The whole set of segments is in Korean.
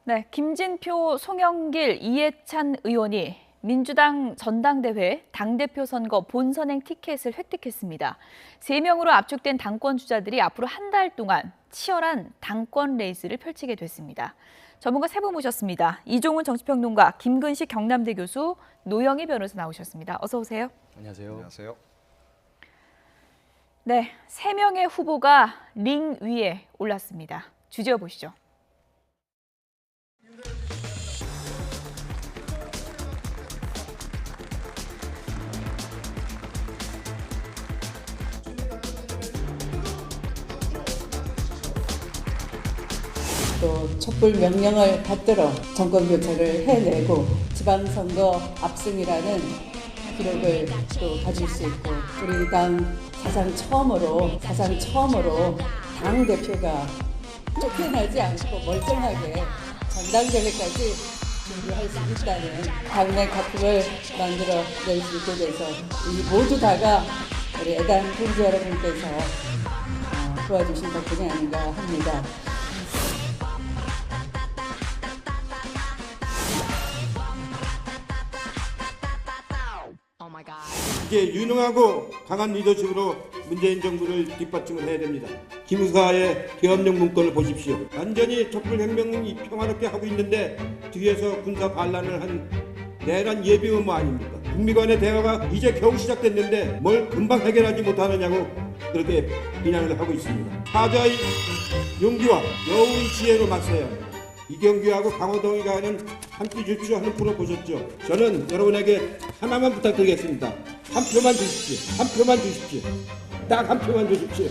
네, 김진표, 송영길, 이해찬 의원이 민주당 전당대회 당대표 선거 본선행 티켓을 획득했습니다. 3명으로 압축된 당권 주자들이 앞으로 한 달 동안 치열한 당권 레이스를 펼치게 됐습니다. 전문가 3분 모셨습니다. 이종훈 정치평론가, 김근식 경남대 교수, 노영희 변호사 나오셨습니다. 어서 오세요. 안녕하세요. 안녕하세요. 네, 3명의 후보가 링 위에 올랐습니다. 주제어 보시죠. 또 촛불 명령을 받들어 정권 교체를 해내고 지방선거 압승이라는 기록을 또 가질 수 있고 우리 당 사상 처음으로 당 대표가 쫓겨나지 않고 멀쩡하게 전당대회까지 준비할 수 있다는 당내 가풍을 만들어낼 수 있게 돼서 이 모두 다가 우리 애당 동지 여러분께서 도와주신 덕분이 아닌가 합니다. 이제 유능하고 강한 리더십으로 문재인 정부를 뒷받침을 해야 됩니다. 김의사의 계엄령 문건을 보십시오. 완전히 촛불혁명이 평화롭게 하고 있는데 뒤에서 군사 반란을 한 내란 예비 음모 아닙니까? 북미 간의 대화가 이제 겨우 시작됐는데 뭘 금방 해결하지 못하느냐고 그렇게 비난을 하고 있습니다. 사자의 용기와 여우의 지혜로 맞서야 합니다. 이경규하고 강호동이가 하는 함께 줍쇼 하는 프로 보셨죠? 저는 여러분에게 하나만 부탁드리겠습니다. 한 표만 주십시오. 한 표만 주십시오. 딱 한 표만 주십시오.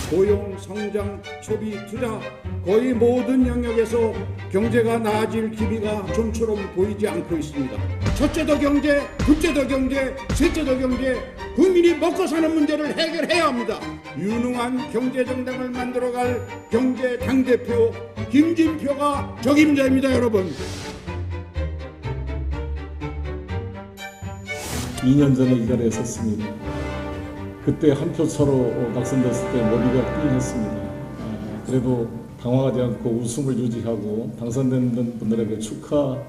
고용, 성장, 소비, 투자 거의 모든 영역에서 경제가 나아질 기미가 좀처럼 보이지 않고 있습니다. 첫째도 경제, 둘째도 경제, 셋째도 경제, 국민이 먹고 사는 문제를 해결해야 합니다. 유능한 경제정당을 만들어갈 경제 당대표 김진표가 적임자입니다, 여러분. 2년 전에 이 자리에 섰습니다. 그때 한 표 차로 낙선됐을 때 머리가 띵했습니다. 그래도 당황하지 않고 웃음을 유지하고 당선된 분들에게 축하를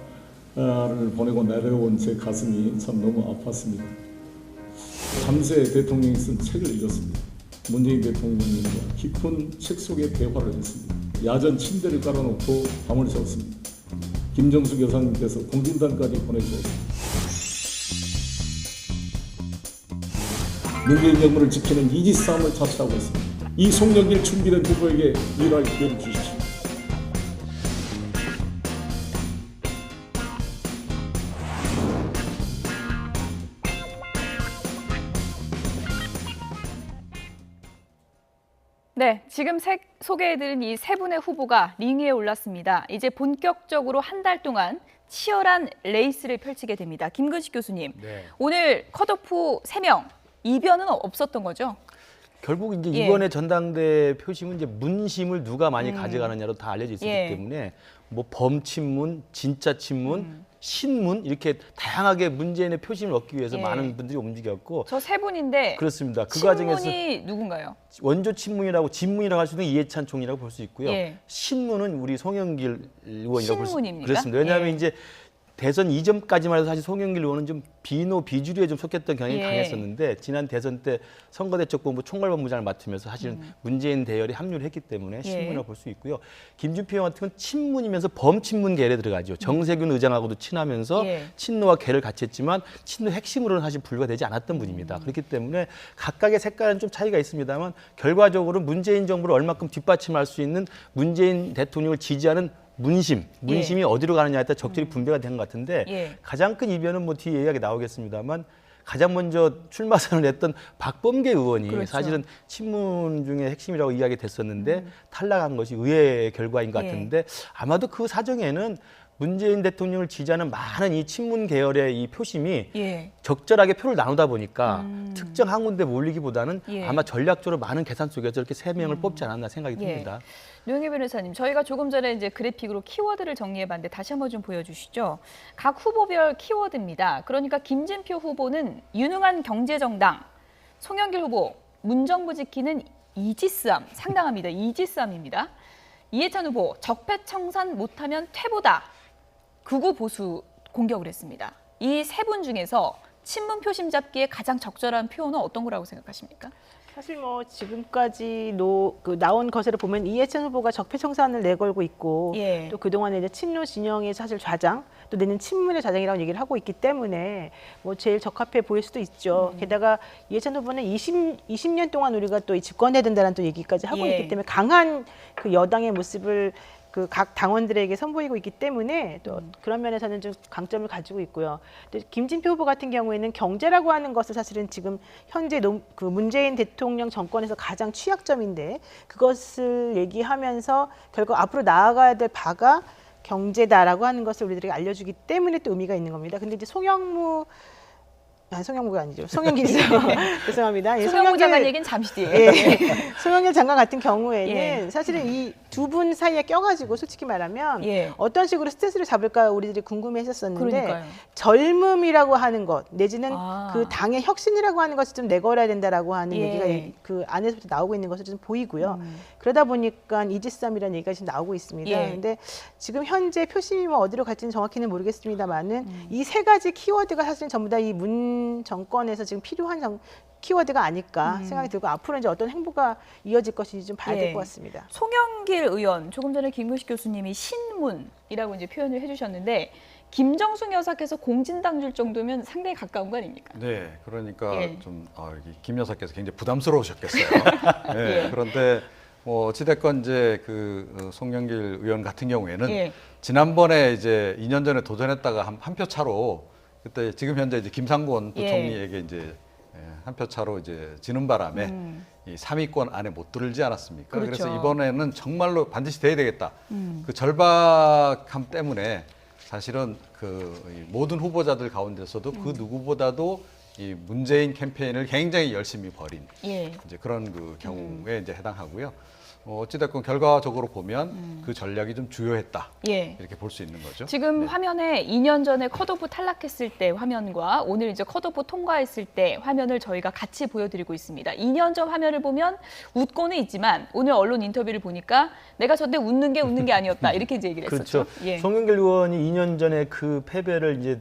보내고 내려온 제 가슴이 참 너무 아팠습니다. 밤새 대통령이 쓴 책을 읽었습니다. 문재인 대통령과 깊은 책 속에 대화를 했습니다. 야전 침대를 깔아놓고 밤을 새웠습니다. 김정숙 여사님께서 공진단까지 보내주었습니다. 문재인 정부를 지키는 이지 싸움을 자처하고 있습니다. 이 송영길 준비된 후보에게 일할 기회를 주십시오. 네, 지금 소개해드린 이 3분의 후보가 링 위에 올랐습니다. 이제 본격적으로 한 달 동안 치열한 레이스를 펼치게 됩니다. 김근식 교수님, 네. 오늘 컷오프 3명, 이변은 없었던 거죠? 결국 이제 예. 이번에 전당대 표심은 이제 문심을 누가 많이 가져가느냐로 다 알려져 있었기 예. 때문에 뭐 범친문, 진짜 친문, 신문 이렇게 다양하게 문재인의 표심을 얻기 위해서 예. 많은 분들이 움직였고 저 3분인데 그렇습니다. 그 친문이 과정에서 누군가요? 원조 친문이라고 진문이라고 할 수 있는 이해찬 총리라고 볼 수 있고요. 예. 신문은 우리 송영길 의원이라고 볼 수 신문입니까? 그렇습니다. 왜냐하면 예. 이제 대선 이전까지만 해도 사실 송영길 의원은 좀 비노 비주류에 좀 속했던 경향이 예. 강했었는데 지난 대선 때 선거대책본부 총괄본부장을 맡으면서 사실은 문재인 대열에 합류를 했기 때문에 신문이라고 볼 수 있고요. 김준표 의원 같은 건 친문이면서 범친문 계열에 들어가죠. 정세균 의장하고도 친하면서 예. 친노와 계를 같이 했지만 친노 핵심으로는 사실 분류가 되지 않았던 분입니다. 그렇기 때문에 각각의 색깔은 좀 차이가 있습니다만 결과적으로 문재인 정부를 얼마큼 뒷받침할 수 있는 문재인 대통령을 지지하는 문심이 어디로 가느냐에 따라 적절히 분배가 된 것 같은데 예. 가장 큰 이변은 뭐 뒤에 이야기 나오겠습니다만 가장 먼저 출마 선언을 했던 박범계 의원이 그렇죠. 사실은 친문 중에 핵심이라고 이야기 됐었는데 탈락한 것이 의외의 결과인 것 예. 같은데 아마도 그 사정에는 문재인 대통령을 지지하는 많은 이 친문 계열의 이 표심이 예. 적절하게 표를 나누다 보니까 특정 한 군데 몰리기보다는 예. 아마 전략적으로 많은 계산 속에서 이렇게 3명을 뽑지 않았나 생각이 듭니다. 노영희 변호사님, 저희가 조금 전에 이제 그래픽으로 키워드를 정리해봤는데 다시 한번 좀 보여주시죠. 각 후보별 키워드입니다. 그러니까 김진표 후보는 유능한 경제정당, 송영길 후보 문정부 지키는 이지스함 상당합니다. 이지스함입니다. 이해찬 후보 적폐청산 못하면 퇴보다 극우 보수 공격을 했습니다. 이 세 분 중에서 친문 표심 잡기에 가장 적절한 표현은 어떤 거라고 생각하십니까? 사실 뭐 지금까지 나온 것으로 보면 이해찬 후보가 적폐청산을 내걸고 있고 예. 또 그동안에 이제 친노 진영의 사실 좌장 또 내는 친문의 좌장이라고 얘기를 하고 있기 때문에 뭐 제일 적합해 보일 수도 있죠. 게다가 이해찬 후보는 20년 동안 우리가 또 집권해야 된다는 또 얘기까지 하고 예. 있기 때문에 강한 그 여당의 모습을 그 각 당원들에게 선보이고 있기 때문에 또 그런 면에서는 좀 강점을 가지고 있고요. 또 김진표 후보 같은 경우에는 경제라고 하는 것을 사실은 지금 현재 그 문재인 대통령 정권에서 가장 취약점인데 그것을 얘기하면서 결국 앞으로 나아가야 될 바가 경제다라고 하는 것을 우리들에게 알려주기 때문에 또 의미가 있는 겁니다. 근데 이제 송영무가 아니죠. 송영길이죠. 죄송합니다. 예, 송영무 장관 얘기는 잠시 뒤에. 예, 송영길 장관 같은 경우에는 예. 사실은 이 두 분 사이에 껴가지고 솔직히 말하면 예. 어떤 식으로 스탠스를 잡을까 우리들이 궁금해했었는데 그러니까요. 젊음이라고 하는 것 내지는 아. 그 당의 혁신이라고 하는 것을 좀 내걸어야 된다라고 하는 예. 얘기가 그 안에서부터 나오고 있는 것을 좀 보이고요. 그러다 보니까 이지스함이라는 얘기가 지금 나오고 있습니다. 예. 그런데 지금 현재 표심이 뭐 어디로 갈지는 정확히는 모르겠습니다만은 이 세 가지 키워드가 사실은 전부 다 이 문 정권에서 지금 필요한 키워드가 아닐까 생각이 들고 앞으로 이제 어떤 행보가 이어질 것인지 좀 봐야 될 예. 것 같습니다. 송영길 의원, 조금 전에 김구식 교수님이 신문이라고 이제 표현을 해주셨는데 김정숙 여사께서 공진당 줄 정도면 상당히 가까운 거 아닙니까? 네, 그러니까 예. 좀 김 여사께서 굉장히 부담스러우셨겠어요. 네, 예. 그런데 뭐 어찌됐건 이제 송영길 의원 같은 경우에는 예. 지난번에 이제 2년 전에 도전했다가 한 표 차로 그때 지금 현재 이제 김상곤 예. 부총리에게 이제 한 표 차로 이제 지는 바람에 이 3위권 안에 못 들지 않았습니까? 그렇죠. 그래서 이번에는 정말로 반드시 돼야 되겠다. 그 절박함 때문에 사실은 이 모든 후보자들 가운데서도 그 누구보다도 이 문재인 캠페인을 굉장히 열심히 벌인 예. 이제 그런 그 경우에 이제 해당하고요. 어찌됐건 결과적으로 보면 그 전략이 좀 주요했다. 예. 이렇게 볼 수 있는 거죠. 지금 네. 화면에 2년 전에 컷오프 탈락했을 때 화면과 오늘 이제 컷오프 통과했을 때 화면을 저희가 같이 보여드리고 있습니다. 2년 전 화면을 보면 웃고는 있지만 오늘 언론 인터뷰를 보니까 내가 저때 웃는 게 아니었다 이렇게 이제 얘기를 했었죠. 그렇죠. 예. 송영길 의원이 2년 전에 그 패배를 이제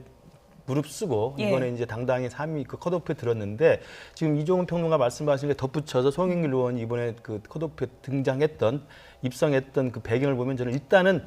무릅쓰고 예. 이번에 이제 당당히 3위 그 컷오프에 들었는데 지금 이종훈 평론가 말씀하신 게 덧붙여서 송영길 의원이 이번에 그 컷오프에 입성했던 그 배경을 보면 저는 일단은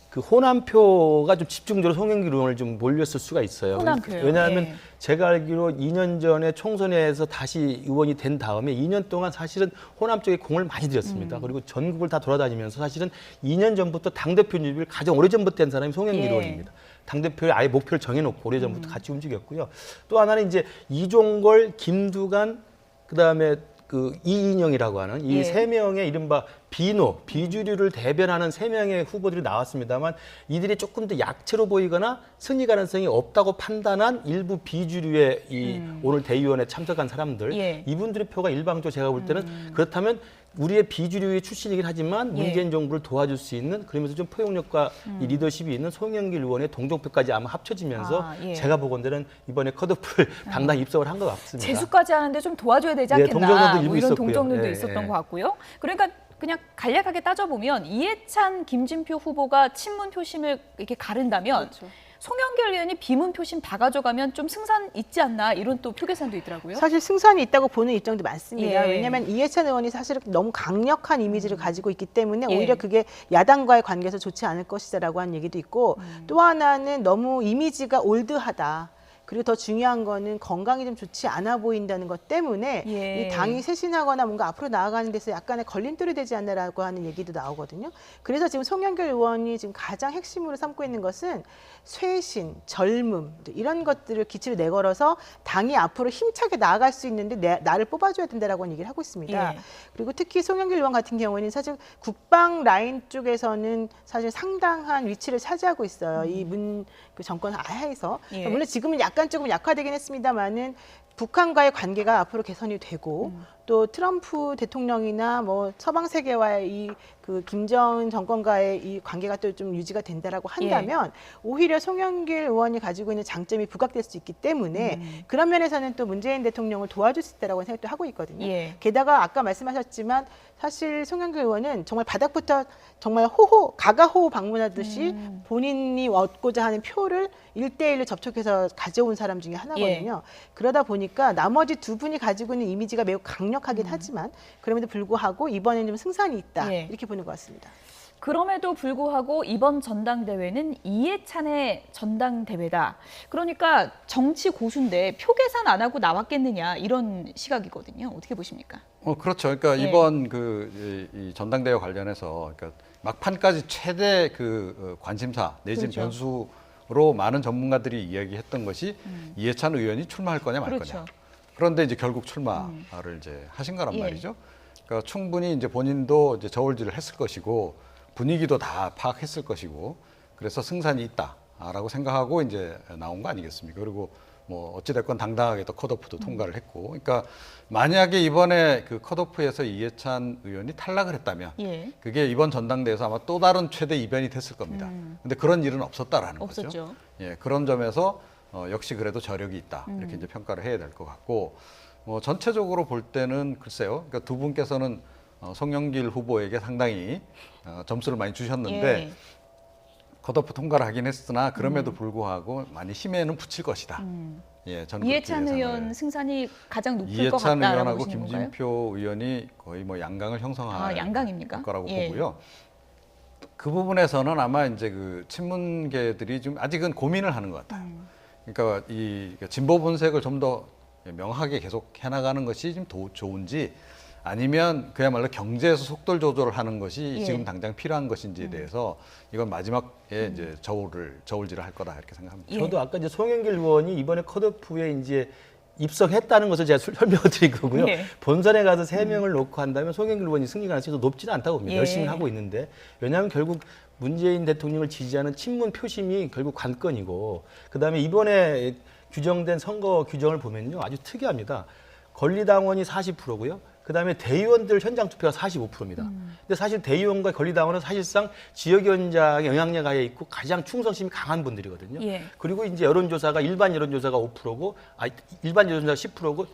그 호남표가 좀 집중적으로 송영길 의원을 좀 몰렸을 수가 있어요. 호남표요? 왜냐하면 예. 제가 알기로 2년 전에 총선에서 다시 의원이 된 다음에 2년 동안 사실은 호남 쪽에 공을 많이 들였습니다. 그리고 전국을 다 돌아다니면서 사실은 2년 전부터 당대표 준비를 가장 오래전부터 한 사람이 송영길 예. 의원입니다. 당대표에 아예 목표를 정해놓고 오래전부터 같이 움직였고요. 또 하나는 이제 이종걸, 김두관, 그다음에 그 이인영이라고 하는 이 예. 세 명의 이른바 비주류를 대변하는 세 명의 후보들이 나왔습니다만 이들이 조금 더 약체로 보이거나 승리 가능성이 없다고 판단한 일부 비주류의 오늘 대의원에 참석한 사람들 예. 이분들의 표가 일방적으로 제가 볼 때는 그렇다면 우리의 비주류의 출신이긴 하지만 예. 문재인 정부를 도와줄 수 있는 그러면서 좀 포용력과 이 리더십이 있는 송영길 의원의 동정표까지 아마 합쳐지면서 아, 예. 제가 보건대는 이번에 컷오프를 당당히 입성을 한 것 같습니다. 재수까지 하는데 좀 도와줘야 되지 예, 않겠나. 동정론도 일부 뭐 이런 있었고요. 동정론도 예, 있었던 예. 것 같고요. 그러니까 그냥 간략하게 따져보면 이해찬, 김진표 후보가 친문 표심을 이렇게 가른다면 그렇죠. 송영길 의원이 비문 표심 다 가져가면 좀 승산 있지 않나 이런 또 표계산도 있더라고요. 사실 승산이 있다고 보는 입장도 많습니다. 예. 왜냐하면 이해찬 의원이 사실 너무 강력한 이미지를 가지고 있기 때문에 예. 오히려 그게 야당과의 관계에서 좋지 않을 것이다라고 하는 얘기도 있고 또 하나는 너무 이미지가 올드하다. 그리고 더 중요한 거는 건강이 좀 좋지 않아 보인다는 것 때문에 예. 이 당이 쇄신하거나 뭔가 앞으로 나아가는 데서 약간의 걸림돌이 되지 않나라고 하는 얘기도 나오거든요. 그래서 지금 송영길 의원이 지금 가장 핵심으로 삼고 있는 것은 쇄신, 젊음 이런 것들을 기치로 내걸어서 당이 앞으로 힘차게 나아갈 수 있는데 나를 뽑아줘야 된다라고 하는 얘기를 하고 있습니다. 예. 그리고 특히 송영길 의원 같은 경우에는 사실 국방 라인 쪽에서는 사실 상당한 위치를 차지하고 있어요. 이 그 정권 하에서 예. 물론 지금은 약간 조금 약화되긴 했습니다만은 북한과의 관계가 앞으로 개선이 되고 또 트럼프 대통령이나 뭐 서방 세계와의 이 그 김정은 정권과의 이 관계가 또 좀 유지가 된다라고 한다면 오히려 송영길 의원이 가지고 있는 장점이 부각될 수 있기 때문에 그런 면에서는 또 문재인 대통령을 도와줄 수 있다라고 생각도 하고 있거든요. 게다가 아까 말씀하셨지만 사실 송영길 의원은 정말 바닥부터 정말 가가호호 방문하듯이 본인이 얻고자 하는 표를 1대1로 접촉해서 가져온 사람 중에 하나거든요. 그러다 보니까 나머지 두 분이 가지고 있는 이미지가 매우 강력하긴 하지만 그럼에도 불구하고 이번에는 좀 승산이 있다. 이렇게 보는 것 같습니다. 그럼에도 불구하고 이번 전당대회는 이해찬의 전당대회다. 그러니까 정치 고수인데 표 계산 안 하고 나왔겠느냐 이런 시각이거든요. 어떻게 보십니까? 그렇죠. 그러니까 이번 이 전당대회 관련해서 그러니까 막판까지 최대 그 관심사 내지는 변수로 많은 전문가들이 이야기했던 것이 이해찬 의원이 출마할 거냐 말 거냐. 그런데 이제 결국 출마를 이제 하신 거란 말이죠. 그러니까 충분히 이제 본인도 이제 저울질을 했을 것이고 분위기도 다 파악했을 것이고 그래서 승산이 있다라고 생각하고 이제 나온 거 아니겠습니까? 그리고 뭐 어찌됐건 당당하게 또 컷오프도 통과를 했고, 그러니까 만약에 이번에 그 컷오프에서 이해찬 의원이 탈락을 했다면 그게 이번 전당대회에서 아마 또 다른 최대 이변이 됐을 겁니다. 근데 그런 일은 없었다라는 거죠. 그런 점에서 역시 그래도 저력이 있다 이렇게 이제 평가를 해야 될 것 같고, 전체적으로 볼 때는 글쎄요, 그러니까 두 분께서는 송영길 후보에게 상당히 점수를 많이 주셨는데 컷오프 통과를 하긴 했으나 그럼에도 불구하고 많이 힘에는 붙일 것이다. 저는 이해찬 의원 승산이 가장 높을 것 이해찬 같다라고 의원하고 보시는 건가요? 김진표 의원이 거의 뭐 양강을 형성할 양강입니까? 거라고 보고요. 그 부분에서는 아마 이제 그 친문계들이 좀 아직은 고민을 하는 것 같아요. 그러니까 이 진보 분색을 좀 더 명확하게 계속 해나가는 것이 좀 좋은지, 아니면 그야말로 경제에서 속도 조절을 하는 것이 지금 당장 필요한 것인지에 대해서 이건 마지막에 이제 저울질을 할 거다 이렇게 생각합니다. 저도 아까 이제 송영길 의원이 이번에 컷오프에 이제 입성했다는 것을 제가 설명을 드린 거고요. 본선에 가서 3명을 놓고 한다면 송영길 의원이 승리 가능성이 높지는 않다고 봅니다. 열심히 하고 있는데, 왜냐하면 결국 문재인 대통령을 지지하는 친문 표심이 결국 관건이고, 그다음에 이번에 규정된 선거 규정을 보면요, 아주 특이합니다. 권리당원이 40%고요. 그다음에 대의원들 현장 투표가 45%입니다. 근데 사실 대의원과 권리당원은 사실상 지역위원장의 영향력하에 있고 가장 충성심이 강한 분들이거든요. 그리고 이제 여론조사가 일반 여론조사가 5%고, 일반 여론조사가 10%고,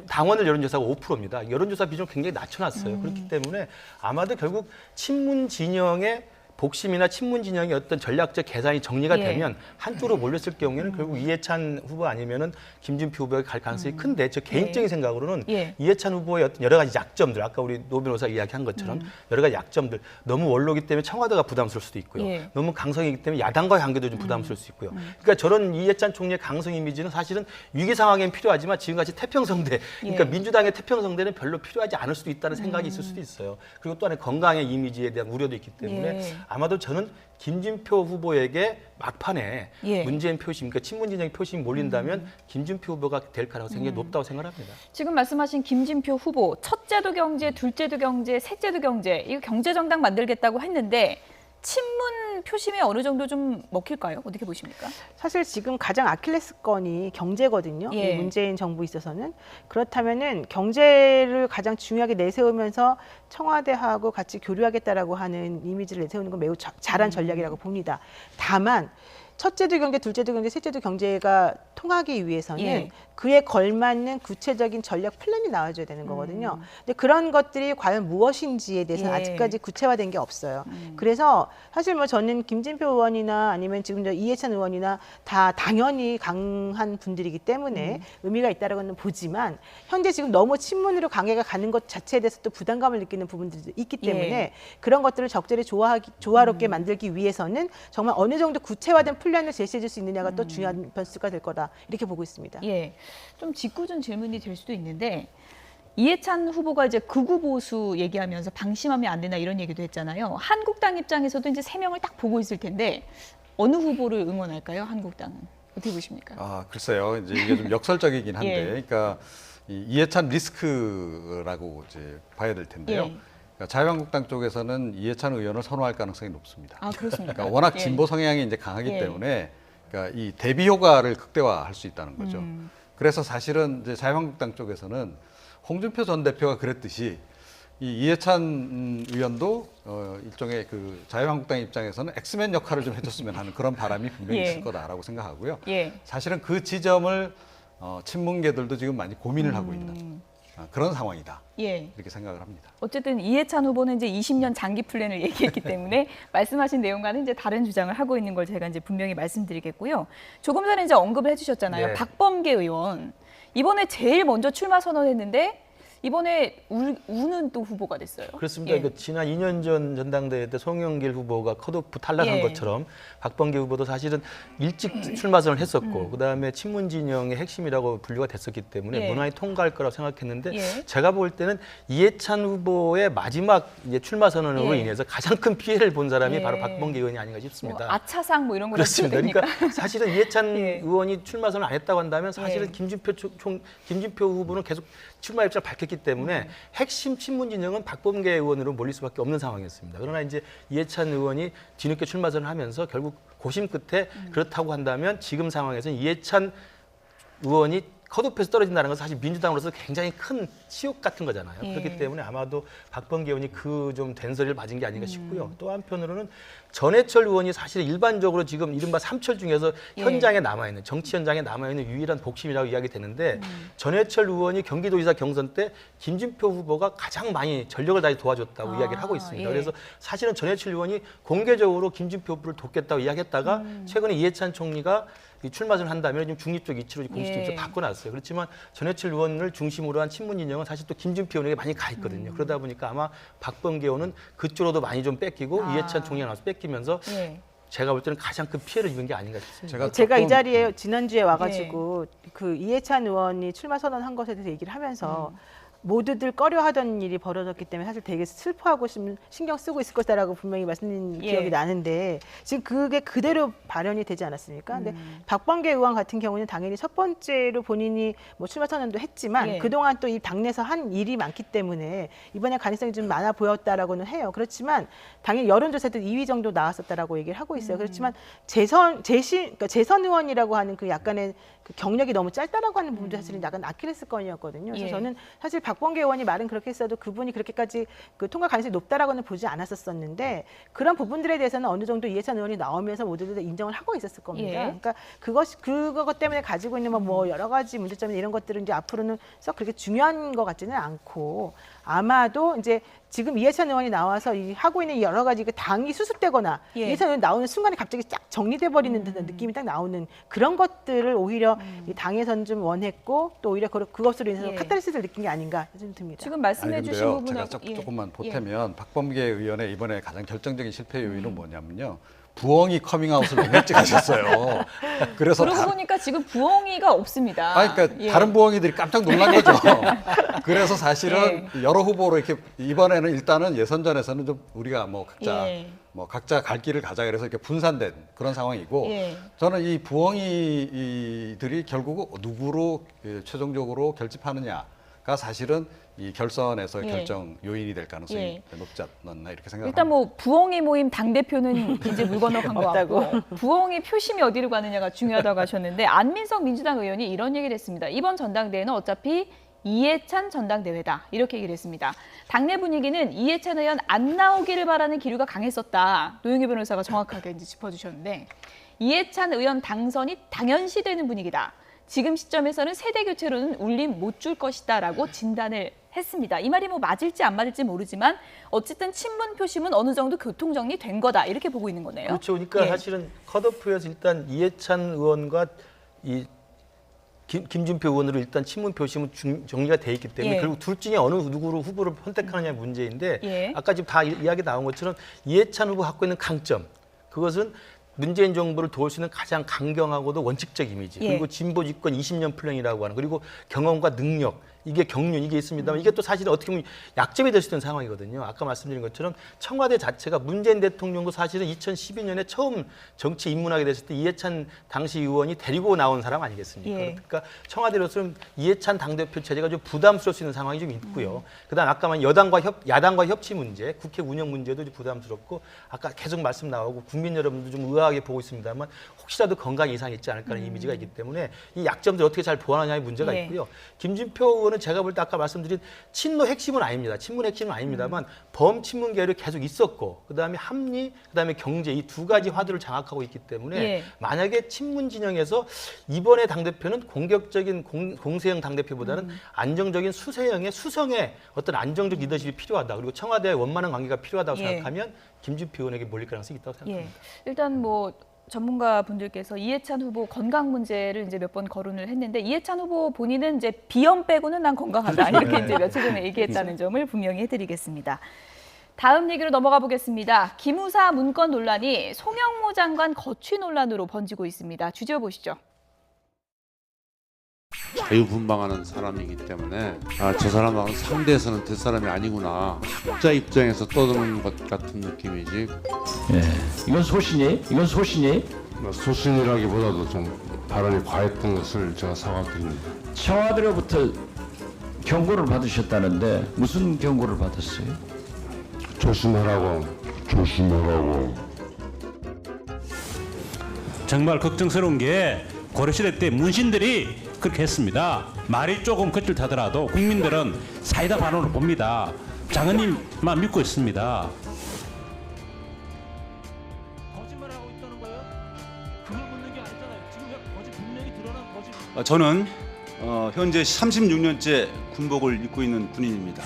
당원을 여론조사가 5%입니다. 여론조사 비중 굉장히 낮춰놨어요. 그렇기 때문에 아마도 결국 친문 진영의 복심이나 친문 진영의 어떤 전략적 계산이 정리가 되면 한쪽으로 몰렸을 경우에는 결국 이해찬 후보 아니면은 김진표 후보가 갈 가능성이 큰데, 저 개인적인 생각으로는 이해찬 후보의 어떤 여러 가지 약점들, 아까 우리 노 변호사가 이야기한 것처럼 여러 가지 약점들, 너무 원로기 때문에 청와대가 부담스러울 수도 있고요. 너무 강성이기 때문에 야당과의 관계도 좀 부담스러울 수 있고요. 그러니까 저런 이해찬 총리의 강성 이미지는 사실은 위기 상황엔 필요하지만 지금같이 태평성대, 그러니까 민주당의 태평성대는 별로 필요하지 않을 수도 있다는 생각이 있을 수도 있어요. 그리고 또 안에 건강의 이미지에 대한 우려도 있기 때문에 아마도 저는 김진표 후보에게 막판에 문재인 표심, 그러니까 친문 진영의 표심이 몰린다면 김진표 후보가 될 가능성이 굉장히 높다고 생각합니다. 지금 말씀하신 김진표 후보, 첫째도 경제, 둘째도 경제, 셋째도 경제, 이거 경제정당 만들겠다고 했는데 친문 표심이 어느 정도 좀 먹힐까요? 어떻게 보십니까? 사실 지금 가장 아킬레스건이 경제거든요. 이 문재인 정부에 있어서는. 그렇다면은 경제를 가장 중요하게 내세우면서 청와대하고 같이 교류하겠다라고 하는 이미지를 내세우는 건 매우 잘한 전략이라고 봅니다. 다만 첫째도 경제, 둘째도 경제, 셋째도 경제가 통하기 위해서는 그에 걸맞는 구체적인 전략 플랜이 나와줘야 되는 거거든요. 근데 그런 것들이 과연 무엇인지에 대해서는 아직까지 구체화된 게 없어요. 그래서 사실 뭐 저는 김진표 의원이나 아니면 지금 저 이해찬 의원이나 다 당연히 강한 분들이기 때문에 의미가 있다라고는 보지만, 현재 지금 너무 친문으로 관계가 가는 것 자체에 대해서 또 부담감을 느끼는 부분들도 있기 때문에 그런 것들을 적절히 조화롭게 만들기 위해서는 정말 어느 정도 구체화된 플랜을 제시해 줄 수 있느냐가 또 중요한 변수가 될 거다, 이렇게 보고 있습니다. 좀 짓궂은 질문이 될 수도 있는데, 이해찬 후보가 이제 극우 보수 얘기하면서 방심하면 안 되나 이런 얘기도 했잖아요. 한국당 입장에서도 이제 3명을 딱 보고 있을 텐데 어느 후보를 응원할까요? 한국당은 어떻게 보십니까? 글쎄요, 이제 이게 좀 역설적이긴 한데, 그러니까 이해찬 리스크라고 이제 봐야 될 텐데요. 그러니까 자유한국당 쪽에서는 이해찬 의원을 선호할 가능성이 높습니다. 그렇습니까? 그러니까 워낙 진보 성향이 이제 강하기 때문에, 그러니까 이 대비 효과를 극대화할 수 있다는 거죠. 그래서 사실은 이제 자유한국당 쪽에서는 홍준표 전 대표가 그랬듯이 이 이해찬 의원도 일종의 그 자유한국당 입장에서는 엑스맨 역할을 좀 해줬으면 하는 그런 바람이 분명히 예. 있을 거다라고 생각하고요. 예. 사실은 그 지점을 친문계들도 지금 많이 고민을 하고 있는 그런 상황이다. 예. 이렇게 생각을 합니다. 어쨌든 이해찬 후보는 이제 20년 장기 플랜을 얘기했기 때문에 말씀하신 내용과는 이제 다른 주장을 하고 있는 걸 제가 이제 분명히 말씀드리겠고요. 조금 전에 이제 언급을 해주셨잖아요. 네. 박범계 의원 이번에 제일 먼저 출마 선언했는데 이번에 우는 또 후보가 됐어요. 그렇습니다. 예. 그 지난 2년 전 전당대회 때 송영길 후보가 컷오프 탈락한 예. 것처럼 박범계 후보도 사실은 일찍 출마 선언을 했었고 그다음에 친문 진영의 핵심이라고 분류가 됐었기 때문에 예. 무난히 통과할 거라고 생각했는데 예. 제가 볼 때는 이해찬 후보의 마지막 이제 출마 선언으로 예. 인해서 가장 큰 피해를 본 사람이 예. 바로 박범계 의원이 아닌가 뭐 싶습니다. 아차상 뭐 이런 거 그렇습니다. 그러니까 사실은 이해찬 예. 의원이 출마 선언 안 했다고 한다면 사실은 예. 김진표 후보는 계속 출마 입장을 밝혔기 때문에 핵심 친문 진영은 박범계 의원으로 몰릴 수밖에 없는 상황이었습니다. 그러나 이제 이해찬 의원이 뒤늦게 출마 선언을 하면서 결국 고심 끝에 그렇다고 한다면 지금 상황에서는 이해찬 의원이 컷오프에서 떨어진다는 것은 사실 민주당으로서 굉장히 큰 치욕 같은 거잖아요. 예. 그렇기 때문에 아마도 박범계 의원이 그 좀 된소리를 맞은 게 아닌가 싶고요. 또 한편으로는 전해철 의원이 사실 일반적으로 지금 이른바 삼철 중에서 예. 현장에 남아있는 정치 현장에 남아있는 유일한 복심이라고 이야기 되는데 전해철 의원이 경기도지사 경선 때 김진표 후보가 가장 많이 전력을 다해 도와줬다고 이야기를 하고 있습니다. 예. 그래서 사실은 전해철 의원이 공개적으로 김진표 후보를 돕겠다고 이야기했다가 최근에 이해찬 총리가 이 출마를 한다면 좀 중립적 이치로 공식 예. 좀 바꿔놨어요. 그렇지만 전해철 의원을 중심으로 한 친문 진영은 사실 또 김진표 의원에게 많이 가 있거든요. 그러다 보니까 아마 박범계 의원은 그쪽으로도 많이 좀 뺏기고 이해찬 총리가 나와서 뺏기면서 예. 제가 볼 때는 가장 큰 피해를 입은 게 아닌가 싶습니다. 제가 이 조금- 자리에 지난주에 와가지고 그 이해찬 의원이 출마 선언한 것에 대해서 얘기를 하면서 모두들 꺼려하던 일이 벌어졌기 때문에 사실 되게 슬퍼하고 신경 쓰고 있을 것이다라고 분명히 말씀드린 예. 기억이 나는데 지금 그게 그대로 발현이 되지 않았습니까? 근데 박범계 의원 같은 경우는 당연히 첫 번째로 본인이 뭐 출마 선언도 했지만 예. 그동안 또 이 당내에서 한 일이 많기 때문에 이번에 가능성이 좀 많아 보였다라고는 해요. 그렇지만 당연히 여론조사도 2위 정도 나왔었다라고 얘기를 하고 있어요. 그렇지만 그러니까 재선 의원이라고 하는 그 약간의 그 경력이 너무 짧다라고 하는 부분도 사실은 약간 아킬레스건이었거든요. 그래서 예. 저는 사실 박범계 의원이 말은 그렇게 했어도 그분이 그렇게까지 그 통과 가능성이 높다라고는 보지 않았었는데 그런 부분들에 대해서는 어느 정도 이해찬 의원이 나오면서 모두들 인정을 하고 있었을 겁니다. 예. 그러니까 그것 때문에 가지고 있는 뭐 여러 가지 문제점이나 이런 것들은 이제 앞으로는 썩 그렇게 중요한 것 같지는 않고 아마도 이제 지금 이해찬 의원이 나와서 하고 있는 여러 가지 그 당이 수습되거나 예. 이해찬 의원이 나오는 순간에 갑자기 쫙 정리돼 버리는 듯한 느낌이 딱 나오는 그런 것들을 오히려 이 당에서는 좀 원했고 또 오히려 그것으로 인해서 예. 카타르시스를 느낀 게 아닌가 좀 듭니다. 지금 말씀해 아니, 주신 근데요, 부분은 제가 예. 조금만 보태면 박범계 의원의 이번에 가장 결정적인 실패 요인은 뭐냐면요. 부엉이 커밍아웃을 너무 일찍 하셨어요. 그래서 그러고 보니까 지금 부엉이가 없습니다. 그러니까 예. 다른 부엉이들이 깜짝 놀란 거죠. 그래서 사실은 여러 후보로 이렇게 이번에는 일단은 예선전에서는 좀 우리가 뭐 각자 갈 길을 가자 그래서 이렇게 분산된 그런 상황이고 예. 저는 이 부엉이들이 결국 누구로 최종적으로 결집하느냐가 사실은 이 결선에서 예. 결정 요인이 될 가능성이 예. 높지 않나 이렇게 생각합니다. 일단 뭐 부엉이 모임 당 대표는 이제 물 건너간 것 같고 부엉이 표심이 어디로 가느냐가 중요하다고 하셨는데 안민석 민주당 의원이 이런 얘기를 했습니다. 이번 전당대회는 어차피 이해찬 전당대회다 이렇게 얘기를 했습니다. 당내 분위기는 이해찬 의원 안 나오기를 바라는 기류가 강했었다. 노영희 변호사가 정확하게 이제 짚어주셨는데 이해찬 의원 당선이 당연시되는 분위기다. 지금 시점에서는 세대 교체로는 울림 못 줄 것이다라고 진단을 했습니다. 이 말이 뭐 맞을지 안 맞을지 모르지만 어쨌든 친문 표심은 어느 정도 교통정리 된 거다 이렇게 보고 있는 거네요. 그렇죠. 그러니까 예. 사실은 컷오프에서 일단 이해찬 의원과 이 김준표 의원으로 일단 친문 표심은 정리가 돼 있기 때문에 예. 결국 둘 중에 어느 누구를 후보를 선택하느냐의 문제인데 예. 아까 지금 다 이야기 나온 것처럼 이해찬 후보 갖고 있는 강점 그것은 문재인 정부를 도울 수 있는 가장 강경하고도 원칙적 이미지 예. 그리고 진보 집권 20년 플랜이라고 하는 그리고 경험과 능력 이게 경륜 이게 있습니다만 이게 또 사실 어떻게 보면 약점이 될 수 있는 상황이거든요. 아까 말씀드린 것처럼 청와대 자체가 문재인 대통령도 사실은 2012년에 처음 정치 입문하게 됐을 때 이해찬 당시 의원이 데리고 나온 사람 아니겠습니까? 예. 그러니까 청와대로서는 이해찬 당대표 체제가 좀 부담스러울 수 있는 상황이 좀 있고요. 그다음 아까 말 야당과 협치 문제, 국회 운영 문제도 좀 부담스럽고 아까 계속 말씀 나오고 국민 여러분도 좀 의아하게 보고 있습니다만 혹시라도 건강 이상이 있지 않을까 하는 이미지가 있기 때문에 이 약점들 어떻게 잘 보완하냐의 문제가 예. 있고요. 김진표 의원은 거는 제가 볼 때 아까 말씀드린 친노 핵심은 아닙니다. 친문 핵심은 아닙니다만 범친문 계열이 계속 있었고 그다음에 합리, 그다음에 경제 이 두 가지 화두를 장악하고 있기 때문에 예. 만약에 친문 진영에서 이번에 당대표는 공격적인 공세형 당대표보다는 안정적인 수세형의 수성의 어떤 안정적 리더십이 필요하다. 그리고 청와대의 원만한 관계가 필요하다고 예. 생각하면 김진표 의원에게 몰릴 가능성이 있다고 생각합니다. 예. 일단 뭐 전문가 분들께서 이해찬 후보 건강 문제를 이제 몇 번 거론을 했는데 이해찬 후보 본인은 이제 비염 빼고는 난 건강하다 이렇게 이제 며칠 전에 얘기했다는 점을 분명히 해드리겠습니다. 다음 얘기로 넘어가 보겠습니다. 기무사 문건 논란이 송영무 장관 거취 논란으로 번지고 있습니다. 주제어 보시죠. 자유분방하는 사람이기 때문에 저 사람하고 상대에서는 될 사람이 아니구나. 학자 입장에서 떠드는 것 같은 느낌이지. 예, 이건 소신이? 이건 소신이? 소신이라기보다도 좀 발언이 과했던 것을 제가 사과드립니다. 청와대로부터 경고를 받으셨다는데 무슨 경고를 받았어요? 조심하라고. 정말 걱정스러운 게 고려시대 때 문신들이 그렇게 했습니다. 말이 조금 거칠다더라도 국민들은 사이다 반응을 봅니다. 장관님만 믿고 있습니다. 거짓말하고 있다는 거예요? 그걸 묻는 게 아니잖아요. 지금 거짓 분명히 드러난 거짓. 저는 현재 36년째 군복을 입고 있는 군인입니다.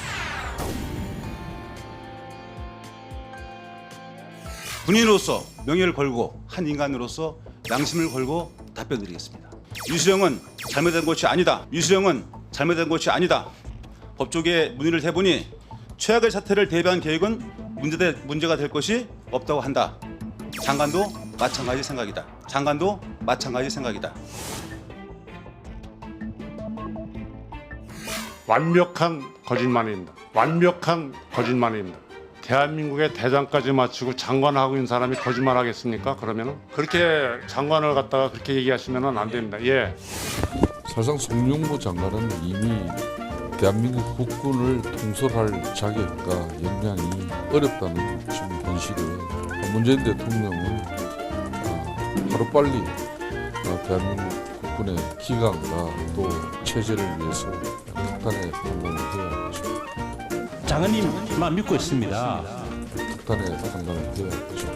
군인으로서 명예를 걸고 한 인간으로서 양심을 걸고 답변드리겠습니다. 유수령은 잘못된 것이 아니다. 유수령은 잘못된 것이 아니다. 법조계 문의를 해보니 최악의 사태를 대비한 계획은 문제가 될 것이 없다고 한다. 장관도 마찬가지 생각이다. 장관도 마찬가지 생각이다. 완벽한 거짓말입니다. 완벽한 거짓말입니다. 대한민국의 대장까지 마치고 장관하고 있는 사람이 거짓말하겠습니까? 그러면은 그렇게 장관을 갖다가 그렇게 얘기하시면은 안 됩니다. 예. 사실상 송영무 장관은 이미 대한민국 국군을 통솔할 자격과 역량이 어렵다는 지금 현실에 문재인 대통령은 하루빨리 대한민국 국군의 기강과 또 체제를 위해서 특단의 판단을 해야 하죠. 장관님만 믿고 있습니다. 특단의 판단을 해야 하죠.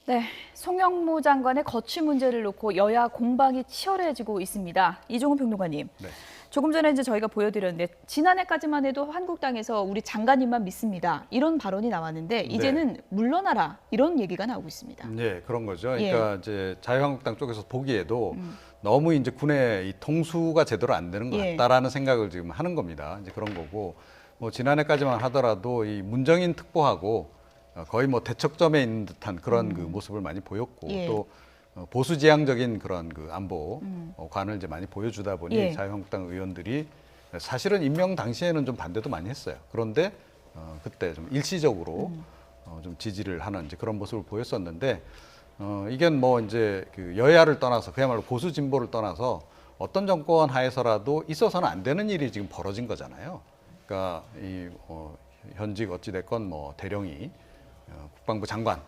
네, 송영무 장관의 거취 문제를 놓고 여야 공방이 치열해지고 있습니다. 이종훈 평론가님. 네. 조금 전에 이제 저희가 보여드렸는데 지난해까지만 해도 한국당에서 우리 장관님만 믿습니다. 이런 발언이 나왔는데 이제는 물러나라 이런 얘기가 나오고 있습니다. 네, 그런 거죠. 그러니까 이제 자유한국당 쪽에서 보기에도 너무 이제 군의 이 통수가 제대로 안 되는 것 같다라는 생각을 지금 하는 겁니다. 이제 그런 거고 뭐 지난해까지만 하더라도 이 문정인 특보하고 거의 뭐 대척점에 있는 듯한 그런 그 모습을 많이 보였고 또 보수지향적인 그런 그 안보 관을 이제 많이 보여주다 보니 자유한국당 의원들이 사실은 임명 당시에는 좀 반대도 많이 했어요. 그런데 그때 좀 일시적으로 좀 지지를 하는 이제 그런 모습을 보였었는데 이게 뭐 이제 그 여야를 떠나서 그야말로 보수 진보를 떠나서 어떤 정권 하에서라도 있어서는 안 되는 일이 지금 벌어진 거잖아요. 그러니까 이 현직 어찌 됐건 뭐 대령이 국방부 장관,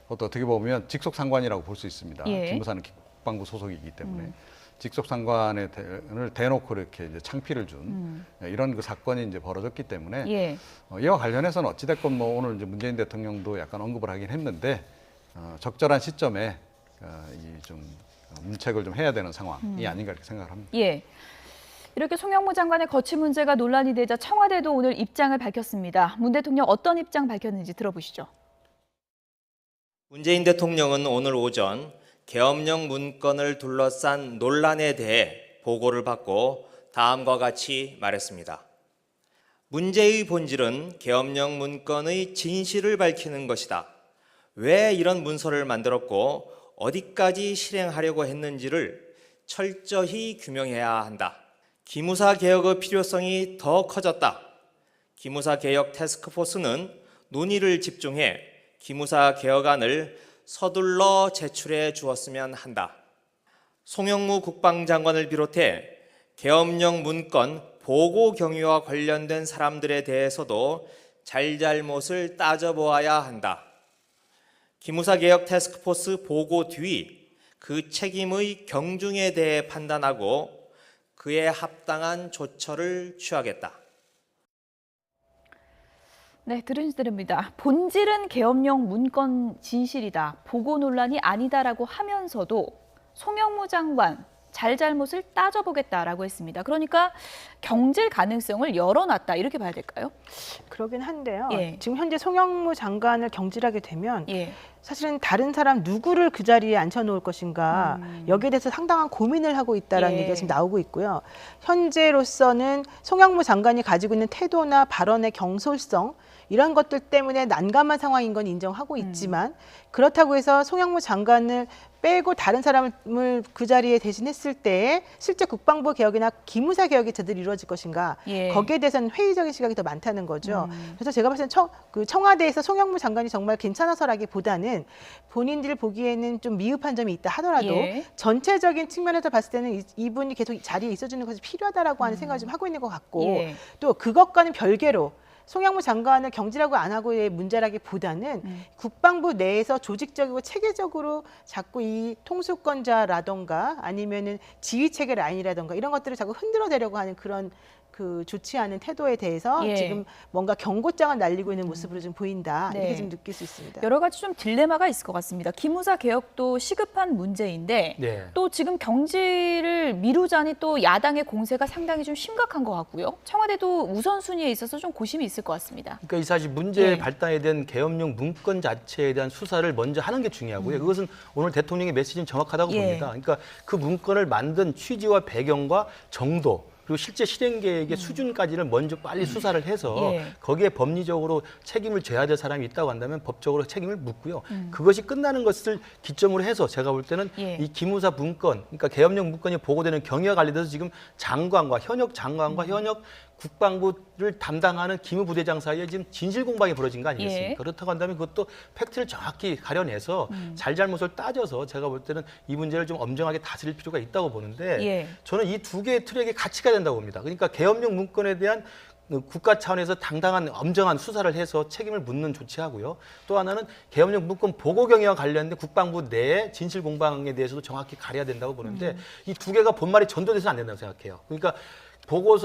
그것도 어떻게 보면 직속 상관이라고 볼 수 있습니다. 기무사는 국방부 소속이기 때문에 직속 상관을 대놓고 이렇게 이제 창피를 준 이런 그 사건이 이제 벌어졌기 때문에 이와 관련해서는 어찌 됐건 뭐 오늘 이제 문재인 대통령도 약간 언급을 하긴 했는데 적절한 시점에 이 좀 문책을 좀 해야 되는 상황이 아닌가 이렇게 생각을 합니다. 이렇게 송영무 장관의 거취 문제가 논란이 되자 청와대도 오늘 입장을 밝혔습니다. 문 대통령 어떤 입장 밝혔는지 들어보시죠. 문재인 대통령은 오늘 오전 계엄령 문건을 둘러싼 논란에 대해 보고를 받고 다음과 같이 말했습니다. 문제의 본질은 계엄령 문건의 진실을 밝히는 것이다. 왜 이런 문서를 만들었고 어디까지 실행하려고 했는지를 철저히 규명해야 한다. 기무사 개혁의 필요성이 더 커졌다. 기무사 개혁 태스크포스는 논의를 집중해 기무사 개혁안을 서둘러 제출해 주었으면 한다. 송영무 국방장관을 비롯해 계엄령 문건 보고 경위와 관련된 사람들에 대해서도 잘잘못을 따져보아야 한다. 기무사 개혁 태스크포스 보고 뒤 그 책임의 경중에 대해 판단하고 그에 합당한 조처를 취하겠다. 네, 들으십니다. 본질은 계엄령 문건 진실이다. 보고 논란이 아니다라고 하면서도 송영무 장관 잘잘못을 따져보겠다라고 했습니다. 그러니까 경질 가능성을 열어놨다 이렇게 봐야 될까요? 그러긴 한데요. 예. 지금 현재 송영무 장관을 경질하게 되면 예. 사실은 다른 사람 누구를 그 자리에 앉혀놓을 것인가 여기에 대해서 상당한 고민을 하고 있다라는 예. 얘기가 지금 나오고 있고요. 현재로서는 송영무 장관이 가지고 있는 태도나 발언의 경솔성 이런 것들 때문에 난감한 상황인 건 인정하고 있지만 그렇다고 해서 송영무 장관을 빼고 다른 사람을 그 자리에 대신했을 때 실제 국방부 개혁이나 기무사 개혁이 제대로 이루어질 것인가 예. 거기에 대해서는 회의적인 시각이 더 많다는 거죠. 그래서 제가 봤을 때 청와대에서 송영무 장관이 정말 괜찮아서라기보다는 본인들 보기에는 좀 미흡한 점이 있다 하더라도 예. 전체적인 측면에서 봤을 때는 이분이 계속 자리에 있어주는 것이 필요하다라고 하는 생각을 좀 하고 있는 것 같고 예. 또 그것과는 별개로 송영무 장관을 경질하고 안 하고의 문제라기보다는 국방부 내에서 조직적이고 체계적으로 자꾸 이 통수권자라던가 아니면은 지휘 체계 라인이라던가 이런 것들을 자꾸 흔들어내려고 하는 그런 그 좋지 않은 태도에 대해서 예. 지금 뭔가 경고장을 날리고 있는 모습으로 좀 보인다 네. 이렇게 좀 느낄 수 있습니다. 여러 가지 좀 딜레마가 있을 것 같습니다. 기무사 개혁도 시급한 문제인데 네. 또 지금 경질을 미루자니 또 야당의 공세가 상당히 좀 심각한 것 같고요. 청와대도 우선순위에 있어서 좀 고심이 있을 것 같습니다. 그러니까 이 사실 문제의 예. 발단에 대한 계엄령 문건 자체에 대한 수사를 먼저 하는 게 중요하고요. 그것은 오늘 대통령의 메시지는 정확하다고 예. 봅니다. 그러니까 그 문건을 만든 취지와 배경과 정도 그리고 실제 실행 계획의 수준까지를 먼저 빨리 수사를 해서 예. 거기에 법리적으로 책임을 져야 될 사람이 있다고 한다면 법적으로 책임을 묻고요. 그것이 끝나는 것을 기점으로 해서 제가 볼 때는 예. 이 기무사 문건, 그러니까 계엄령 문건이 보고되는 경위와 관련돼서 지금 장관과 현역 장관과 현역 국방부를 담당하는 기무부대장 사이에 지금 진실 공방이 벌어진 거 아니겠습니까? 예. 그렇다고 한다면 그것도 팩트를 정확히 가려내서 잘잘못을 따져서 제가 볼 때는 이 문제를 좀 엄정하게 다스릴 필요가 있다고 보는데 예. 저는 이 두 개의 트랙이 같이 가야 된다고 봅니다. 그러니까 계엄령 문건에 대한 국가 차원에서 당당한 엄정한 수사를 해서 책임을 묻는 조치하고요. 또 하나는 계엄령 문건 보고 경위와 관련된 국방부 내의 진실 공방에 대해서도 정확히 가려야 된다고 보는데 이 두 개가 본말이 전도돼서는 안 된다고 생각해요. 그러니까 보고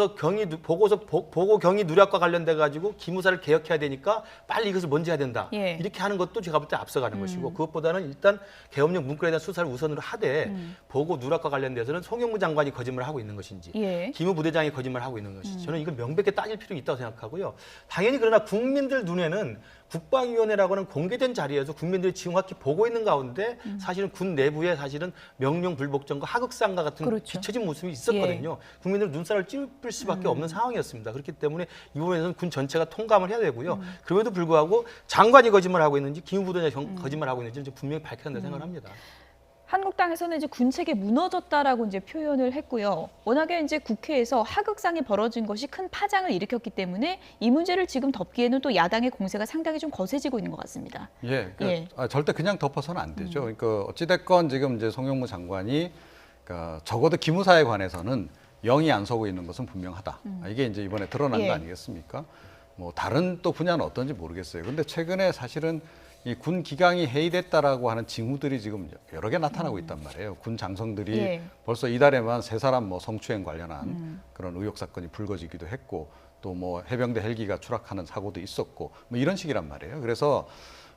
경위 누락과 관련돼 가지고 기무사를 개혁해야 되니까 빨리 이것을 먼저 해야 된다. 예. 이렇게 하는 것도 제가 볼 때 앞서가는 것이고 그것보다는 일단 계엄령 문건에 대한 수사를 우선으로 하되 보고 누락과 관련돼서는 송영무 장관이 거짓말을 하고 있는 것인지 예. 기무부대장이 거짓말을 하고 있는 것인지 저는 이걸 명백히 따질 필요가 있다고 생각하고요. 당연히 그러나 국민들 눈에는 국방위원회라고는 공개된 자리에서 국민들이 정확히 보고 있는 가운데 사실은 군 내부에 사실은 명령불복종과 하극상과 같은 그렇죠. 비춰진 모습이 있었거든요. 국민들 눈살을 찌푸릴 수밖에 없는 상황이었습니다. 그렇기 때문에 이 부분에서는 군 전체가 통감을 해야 되고요. 그럼에도 불구하고 장관이 거짓말하고 있는지 기무부대장이 거짓말하고 있는지 분명히 밝혀야 한다고 생각을 합니다. 한국당에서는 이제 군책이 무너졌다라고 이제 표현을 했고요. 워낙에 이제 국회에서 하극상이 벌어진 것이 큰 파장을 일으켰기 때문에 이 문제를 지금 덮기에는 또 야당의 공세가 상당히 좀 거세지고 있는 것 같습니다. 예, 예. 절대 그냥 덮어서는 안 되죠. 그러니까 어찌됐건 지금 이제 송영무 장관이 그러니까 적어도 기무사에 관해서는 영이 안 서고 있는 것은 분명하다. 이게 이제 이번에 드러난 예. 거 아니겠습니까? 뭐 다른 또 분야는 어떤지 모르겠어요. 근데 최근에 사실은 이 군 기강이 해이됐다라고 하는 징후들이 지금 여러 개 나타나고 있단 말이에요. 군 장성들이 예. 벌써 이달에만 3사람 뭐 성추행 관련한 그런 의혹 사건이 불거지기도 했고 또 뭐 해병대 헬기가 추락하는 사고도 있었고 뭐 이런 식이란 말이에요. 그래서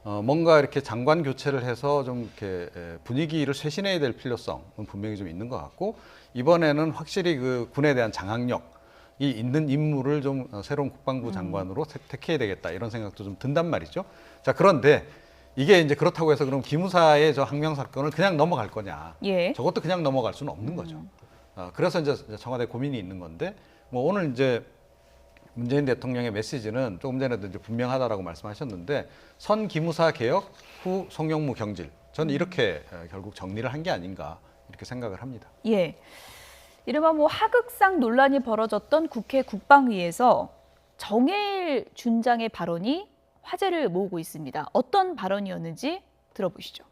뭔가 이렇게 장관 교체를 해서 좀 이렇게 분위기를 쇄신해야 될 필요성은 분명히 좀 있는 것 같고 이번에는 확실히 그 군에 대한 장악력 이 있는 인물을 좀 새로운 국방부 장관으로 택해야 되겠다 이런 생각도 좀 든단 말이죠. 자, 그런데 이게 이제 그렇다고 해서 그럼 기무사의 저 항명 사건을 그냥 넘어갈 거냐? 예. 저것도 그냥 넘어갈 수는 없는 거죠. 그래서 이제 청와대 고민이 있는 건데 뭐 오늘 이제 문재인 대통령의 메시지는 조금 전에도 이제 분명하다라고 말씀하셨는데 선 기무사 개혁 후 송영무 경질 저는 이렇게 결국 정리를 한 게 아닌가 이렇게 생각을 합니다. 예. 이른바 뭐 하극상 논란이 벌어졌던 국회 국방위에서 정해일 준장의 발언이 화제를 모으고 있습니다. 어떤 발언이었는지 들어보시죠.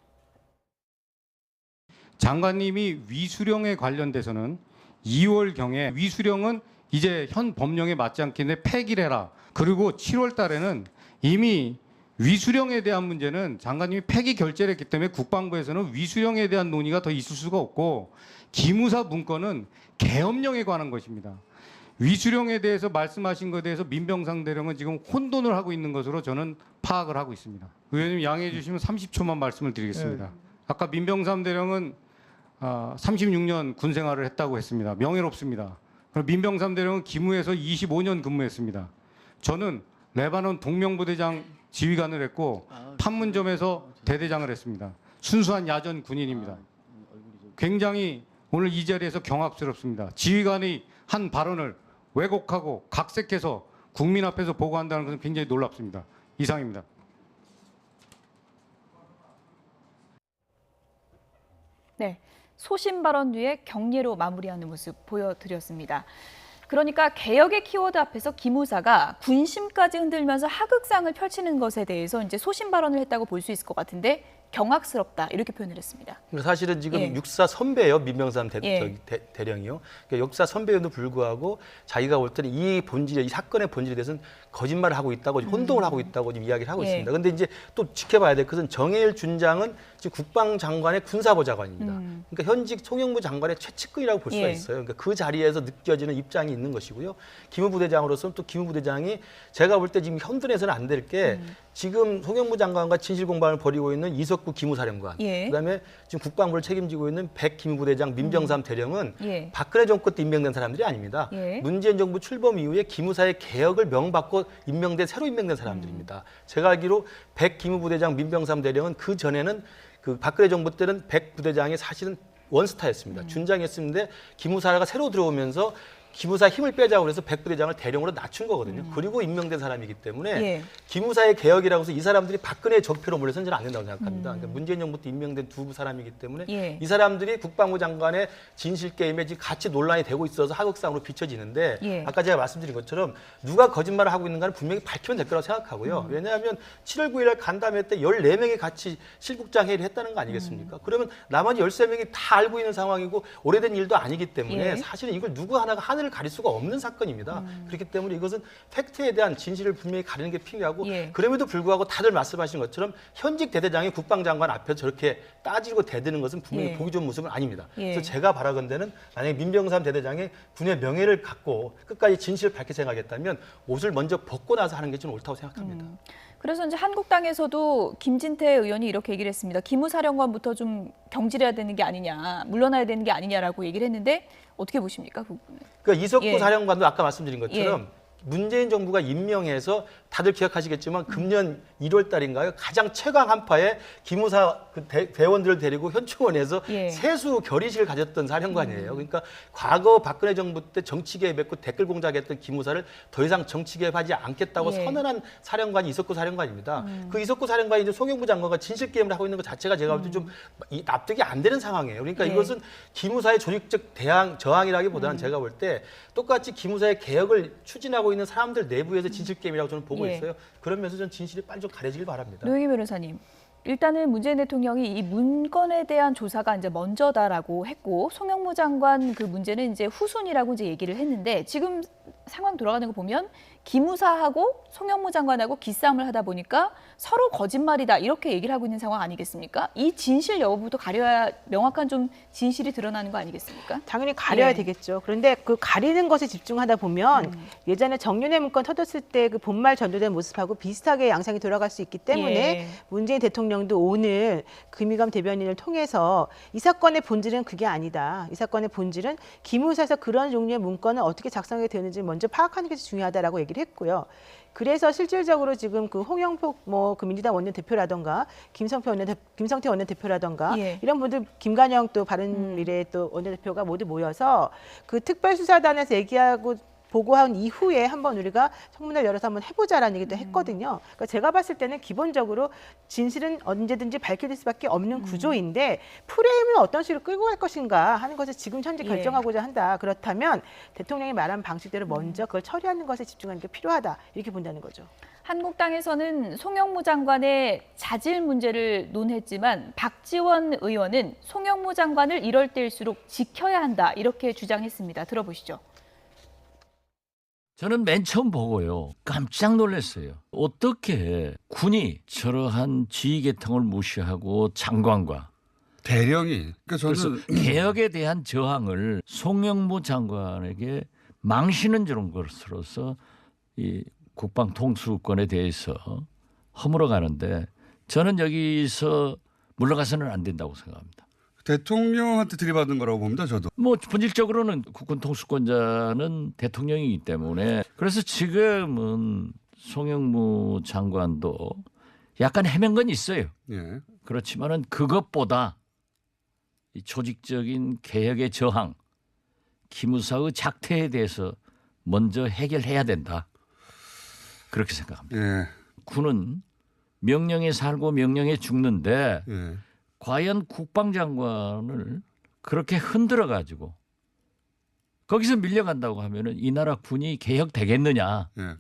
장관님이 위수령에 관련돼서는 2월경에 위수령은 이제 현 법령에 맞지 않기 때문에 폐기를 해라. 그리고 7월 달에는 이미 위수령에 대한 문제는 장관님이 폐기 결재를 했기 때문에 국방부에서는 위수령에 대한 논의가 더 있을 수가 없고 기무사 문건은 계엄령에 관한 것입니다. 위수령에 대해서 말씀하신 것에 대해서 민병상 대령은 지금 혼돈을 하고 있는 것으로 저는 파악을 하고 있습니다. 의원님 양해해 주시면 30초만 말씀을 드리겠습니다. 아까 민병삼 대령은 36년 군 생활을 했다고 했습니다. 명예롭습니다. 그럼 민병삼 대령은 기무에서 25년 근무했습니다. 저는 레바논 동명부대장 지휘관을 했고 판문점에서 대대장을 했습니다. 순수한 야전 군인입니다. 굉장히 오늘 이 자리에서 경악스럽습니다. 지휘관이 한 발언을 왜곡하고 각색해서 국민 앞에서 보고한다는 것은 굉장히 놀랍습니다. 이상입니다. 네, 소신 발언 뒤에 경례로 마무리하는 모습 보여드렸습니다. 그러니까 개혁의 키워드 앞에서 기무사가 군심까지 흔들면서 하극상을 펼치는 것에 대해서 이제 소신 발언을 했다고 볼 수 있을 것 같은데 경악스럽다 이렇게 표현을 했습니다. 사실은 지금 예. 육사 선배예요, 민병삼 예. 대령이요. 그러니까 육사 선배에도 불구하고 자기가 볼 때는 이 사건의 본질에 대해서는 거짓말을 하고 있다고, 혼동을 하고 있다고 지금 이야기를 하고 예. 있습니다. 그런데 이제 또 지켜봐야 될 것은 정해일 준장은 지금 국방장관의 군사보좌관입니다. 그러니까 현직 송영무 장관의 최측근이라고 볼 수가 예. 있어요. 그러니까 그 자리에서 느껴지는 입장이 있는 것이고요. 기무부대장으로서는 또 기무부대장이 제가 볼 때 지금 현둔해서는 안 될 게 지금 송영무 장관과 진실 공방을 벌이고 있는 이석구 기무사령관, 예. 그다음에 지금 국방부를 책임지고 있는 백 기무부대장 민병삼 대령은 예. 박근혜 정권 때 임명된 사람들이 아닙니다. 예. 문재인 정부 출범 이후에 기무사의 개혁을 명받고 새로 임명된 사람들입니다. 제가 알기로 백 기무부대장 민병삼 대령은 그 전에는 그 박근혜 정부 때는 백 부대장이 사실은 원스타였습니다. 준장이었는데 기무사가 새로 들어오면서 기무사 힘을 빼자고 그래서 백 부대장을 대령으로 낮춘 거거든요. 그리고 임명된 사람이기 때문에 예. 기무사의 개혁이라고 해서 이 사람들이 박근혜의 적폐로 몰려서는 저는 안 된다고 생각합니다. 그러니까 문재인 정부 때 임명된 두 사람이기 때문에 예. 이 사람들이 국방부 장관의 진실 게임에 지금 같이 논란이 되고 있어서 하극상으로 비춰지는데 예. 아까 제가 말씀드린 것처럼 누가 거짓말을 하고 있는가는 분명히 밝히면 될 거라고 생각하고요. 왜냐하면 7월 9일 날 간담회 때 14명이 같이 실국장 회의를 했다는 거 아니겠습니까? 그러면 나머지 13명이 다 알고 있는 상황이고 오래된 일도 아니기 때문에 예. 사실은 이걸 누구 하나가 하늘을 가릴 수가 없는 사건입니다. 그렇기 때문에 이것은 팩트에 대한 진실을 분명히 가리는 게 필요하고 예. 그럼에도 불구하고 다들 말씀하신 것처럼 현직 대대장이 국방장관 앞에서 저렇게 따지고 대드는 것은 분명히 예. 보기 좋은 모습은 아닙니다. 예. 그래서 제가 바라건대는 만약에 민병삼 대대장이 군의 명예를 갖고 끝까지 진실을 밝게 생각했다면 옷을 먼저 벗고 나서 하는 게 좀 옳다고 생각합니다. 그래서 이제 한국당에서도 김진태 의원이 이렇게 얘기를 했습니다. 기무사령관부터 좀 경질해야 되는 게 아니냐, 물러나야 되는 게 아니냐라고 얘기를 했는데 어떻게 보십니까? 그 부분은? 그러니까 이석구 예. 사령관도 아까 말씀드린 것처럼 문재인 정부가 임명해서 다들 기억하시겠지만 금년 1월 달인가요? 가장 최강 한파에 기무사 그 대원들을 데리고 현충원에서 예. 세수 결의식을 가졌던 사령관이에요. 그러니까 과거 박근혜 정부 때 정치 개입했고 댓글 공작했던 기무사를 더 이상 정치 개입하지 않겠다고 예. 선언한 사령관이 이석구 사령관입니다. 그 이석구 사령관이 이제 송영무 장관과 진실 게임을 하고 있는 것 자체가 제가 볼 때 좀 납득이 안 되는 상황이에요. 그러니까 예. 이것은 기무사의 조직적 저항이라기보다는 제가 볼 때 똑같이 기무사의 개혁을 추진하고 있는 사람들 내부에서 진실 게임이라고 저는 보고 예. 있어요. 그러면서 전 진실이 빨리 좀 가려지길 바랍니다. 노영희 변호사님, 일단은 문재인 대통령이 이 문건에 대한 조사가 이제 먼저다라고 했고 송영무 장관 그 문제는 이제 후순이라고 이제 얘기를 했는데 지금 상황 돌아가는 거 보면 기무사하고 송영무 장관하고 기싸움을 하다 보니까 서로 거짓말이다 이렇게 얘기를 하고 있는 상황 아니겠습니까? 이 진실 여부부터 가려야 명확한 좀 진실이 드러나는 거 아니겠습니까? 당연히 가려야 예. 되겠죠. 그런데 그 가리는 것에 집중하다 보면 예전에 정윤회 문건 터졌을 때 그 본말 전도된 모습하고 비슷하게 양상이 돌아갈 수 있기 때문에 예. 문재인 대통령도 오늘 금희감 대변인을 통해서 이 사건의 본질은 그게 아니다. 이 사건의 본질은 기무사에서 그런 종류의 문건을 어떻게 작성하게 되는지 먼저 파악하는 게 중요하다라고 얘기를 했고요. 그래서 실질적으로 지금 그 홍영표 그 민주당 원내대표라던가 김성태 원내대표라던가 예. 이런 분들 김관영 또 바른미래 또 원내대표가 모두 모여서 그 특별수사단에서 얘기하고 보고한 이후에 한번 우리가 청문회를 열어서 한번 해보자라는 얘기도 했거든요. 그러니까 제가 봤을 때는 기본적으로 진실은 언제든지 밝혀질 수밖에 없는 구조인데 프레임을 어떤 식으로 끌고 갈 것인가 하는 것을 지금 현재 예. 결정하고자 한다. 그렇다면 대통령이 말한 방식대로 먼저 그걸 처리하는 것에 집중하는 게 필요하다. 이렇게 본다는 거죠. 한국당에서는 송영무 장관의 자질 문제를 논했지만 박지원 의원은 송영무 장관을 이럴 때일수록 지켜야 한다 이렇게 주장했습니다. 들어보시죠. 저는 맨 처음 보고요. 깜짝 놀랐어요. 어떻게 군이 저러한 지휘계통을 무시하고 장관과 대령이 그래서 저는 그래서 개혁에 대한 저항을 송영무 장관에게 망신은 주는 것으로서 이 국방통수권에 대해서 허물어 가는데 저는 여기서 물러가서는 안 된다고 생각합니다. 대통령한테 들이받은 거라고 봅니다. 저도. 뭐 본질적으로는 국군 통수권자는 대통령이기 때문에 그래서 지금은 송영무 장관도 약간 헤맨 건 있어요. 예. 그렇지만은 그것보다 이 조직적인 개혁의 저항, 기무사의 작태에 대해서 먼저 해결해야 된다. 그렇게 생각합니다. 예. 군은 명령에 살고 명령에 죽는데 예. 과연 국방장관을 그렇게 흔들어 가지고 거기서 밀려간다고 하면은 이 나라 군이 개혁되겠느냐? 예.